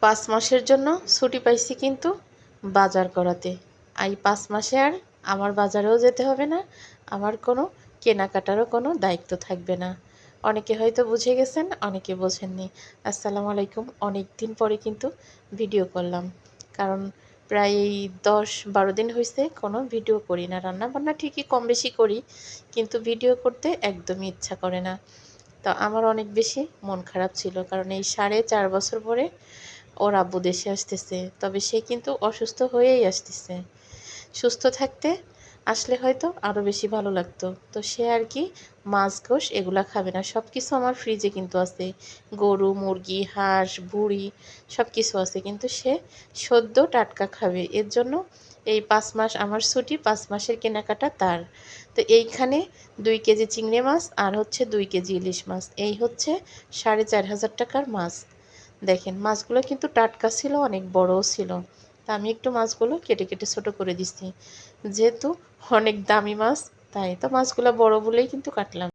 5 মাসের জন্য ছুটি পাইছি কিন্তু বাজার করাতে। এই 5 মাসে আর আমার বাজারেও যেতে হবে না, আমার কোনো কেনাকাটারও কোনো দায়িত্ব থাকবে না। অনেকে হয়তো বুঝে গেছেন, অনেকে বোঝেননি। আসসালামু আলাইকুম। অনেক দিন পরে কিন্তু ভিডিও করলাম, কারণ প্রায় এই 10-12 দিন হয়েছে কোনো ভিডিও করি না। রান্নাবান্না ঠিকই কম বেশি করি, কিন্তু ভিডিও করতে একদমই ইচ্ছা করে না। তো আমার অনেক বেশি মন খারাপ ছিল, কারণ এই 4.5 বছর পরে ওর আব্বু দেশে আসতেছে, তবে সে কিন্তু অসুস্থ হয়েই আসতেছে। সুস্থ থাকতে আসলে হয়তো আরও বেশি ভালো লাগতো। তো সে আর কি মাছ গোশ এগুলা খাবে না। সব কিছু আমার ফ্রিজে কিন্তু আছে, গরু, মুরগি, হাঁস, ভুঁড়ি সব কিছু আছে, কিন্তু সে সদ্য টাটকা খাবে। এর জন্য এই 5 মাস আমার ছুটি, 5 মাসের কেনাকাটা তার। তো এইখানে 2 কেজি চিংড়ি মাছ আর হচ্ছে 2 কেজি ইলিশ মাছ, এই হচ্ছে 4,500 টাকার মাছ। দেখেন মাছগুলো কিন্তু টাটকা ছিল, অনেক বড়ও ছিল। তা আমি একটু মাছগুলো কেটে কেটে ছোট করে দিচ্ছি, যেহেতু অনেক দামি মাছ, তাই তো মাছগুলো বড় বলেই কিন্তু কাটলাম।